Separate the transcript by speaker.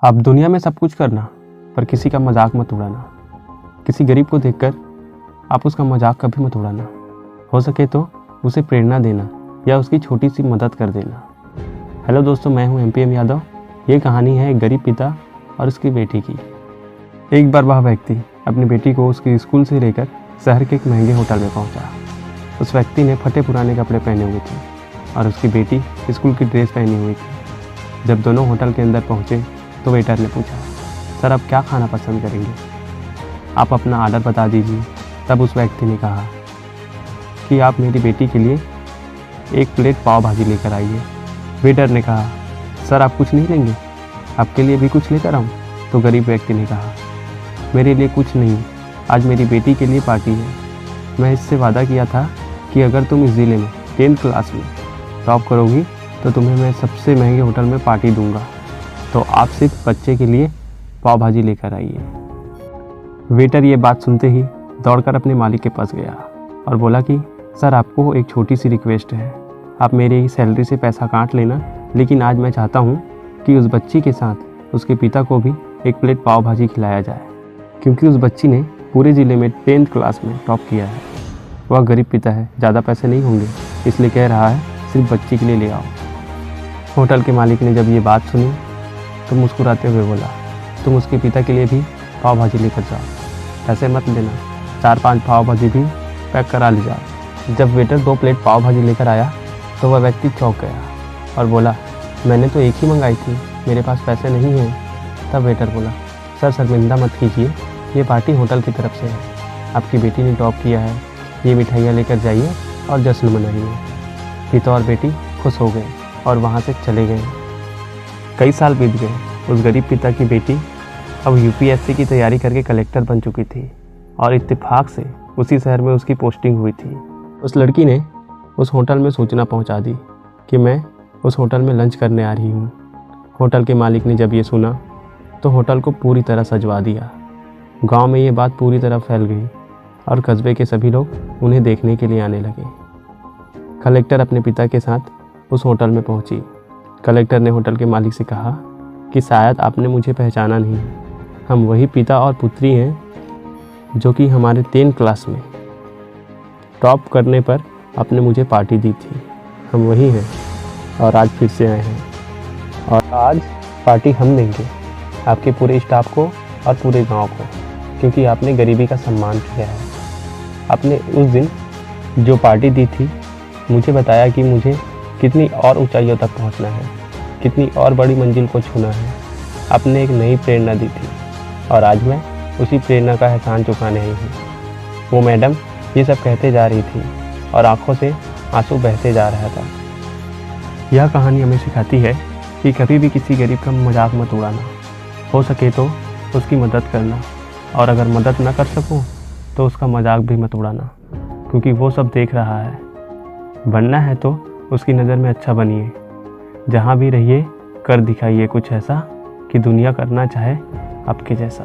Speaker 1: आप दुनिया में सब कुछ करना, पर किसी का मजाक मत उड़ाना। किसी गरीब को देखकर आप उसका मजाक कभी मत उड़ाना। हो सके तो उसे प्रेरणा देना या उसकी छोटी सी मदद कर देना। हेलो दोस्तों, मैं हूं एमपीएम यादव। ये कहानी है एक गरीब पिता और उसकी बेटी की। एक बार वह व्यक्ति अपनी बेटी को उसके स्कूल से लेकर शहर के एक महंगे होटल में पहुंचा। उस व्यक्ति ने फटे पुराने कपड़े पहने हुए थे और उसकी बेटी स्कूल की ड्रेस पहनी हुई थी। जब दोनों होटल के अंदर पहुंचे तो वेटर ने पूछा, सर आप क्या खाना पसंद करेंगे? आप अपना ऑर्डर बता दीजिए। तब उस व्यक्ति ने कहा कि आप मेरी बेटी के लिए एक प्लेट पाव भाजी लेकर आइए। वेटर ने कहा, सर आप कुछ नहीं लेंगे? आपके लिए भी कुछ लेकर आऊँ? तो गरीब व्यक्ति ने कहा, मेरे लिए कुछ नहीं, आज मेरी बेटी के लिए पार्टी है। मैं इससे वादा किया था कि अगर तुम इस ज़िले में 10th क्लास में टॉप करोगी तो तुम्हें मैं सबसे महंगे होटल में पार्टी दूंगा। तो आप सिर्फ बच्चे के लिए पाव भाजी लेकर आइए। वेटर ये बात सुनते ही दौड़कर अपने मालिक के पास गया और बोला कि सर आपको एक छोटी सी रिक्वेस्ट है। आप मेरी सैलरी से पैसा काट लेना, लेकिन आज मैं चाहता हूँ कि उस बच्ची के साथ उसके पिता को भी एक प्लेट पाव भाजी खिलाया जाए, क्योंकि उस बच्ची ने पूरे ज़िले में 10th क्लास में टॉप किया है। वह गरीब पिता है, ज़्यादा पैसे नहीं होंगे, इसलिए कह रहा है सिर्फ बच्ची के लिए ले आओ। होटल के मालिक ने जब ये बात सुनी तो मुस्कुराते हुए बोला, तुम उसके पिता के लिए भी पाव भाजी लेकर जाओ, ऐसे मत लेना, 4-5 पाव भाजी भी पैक करा ले जाओ। जब वेटर 2 प्लेट पाव भाजी लेकर आया तो वह व्यक्ति चौंक गया और बोला, मैंने तो एक ही मंगाई थी, मेरे पास पैसे नहीं हैं। तब वेटर बोला, सर शर्मिंदा मत कीजिए, ये पार्टी होटल की तरफ से है। आपकी बेटी ने टॉप किया है, ये मिठाइयाँ लेकर जाइए और जश्न मनाइए। पिता और बेटी खुश हो गए और वहाँ से चले गए। कई साल बीत गए। उस गरीब पिता की बेटी अब यूपीएससी की तैयारी करके कलेक्टर बन चुकी थी और इत्तेफाक से उसी शहर में उसकी पोस्टिंग हुई थी। उस लड़की ने उस होटल में सूचना पहुंचा दी कि मैं उस होटल में लंच करने आ रही हूं। होटल के मालिक ने जब ये सुना तो होटल को पूरी तरह सजवा दिया। गांव में ये बात पूरी तरह फैल गई और कस्बे के सभी लोग उन्हें देखने के लिए आने लगे। कलेक्टर अपने पिता के साथ उस होटल में पहुंची। कलेक्टर ने होटल के मालिक से कहा कि शायद आपने मुझे पहचाना नहीं, हम वही पिता और पुत्री हैं जो कि हमारे 10th क्लास में टॉप करने पर आपने मुझे पार्टी दी थी। हम वही हैं और आज फिर से आए हैं और आज पार्टी हम देंगे आपके पूरे स्टाफ को और पूरे गांव को, क्योंकि आपने गरीबी का सम्मान किया है। आपने उस दिन जो पार्टी दी थी मुझे बताया कि मुझे कितनी और ऊंचाइयों तक पहुंचना है, कितनी और बड़ी मंजिल को छूना है। आपने एक नई प्रेरणा दी थी और आज मैं उसी प्रेरणा का एहसान चुकाने आई हूँ। वो मैडम ये सब कहते जा रही थी और आंखों से आंसू बहते जा रहा था। यह कहानी हमें सिखाती है कि कभी भी किसी गरीब का मजाक मत उड़ाना। हो सके तो उसकी मदद करना, और अगर मदद न कर सको तो उसका मजाक भी मत उड़ाना, क्योंकि वो सब देख रहा है। बनना है तो उसकी नज़र में अच्छा बनिए। जहाँ भी रहिए कर दिखाइए कुछ ऐसा कि दुनिया करना चाहे आपके जैसा।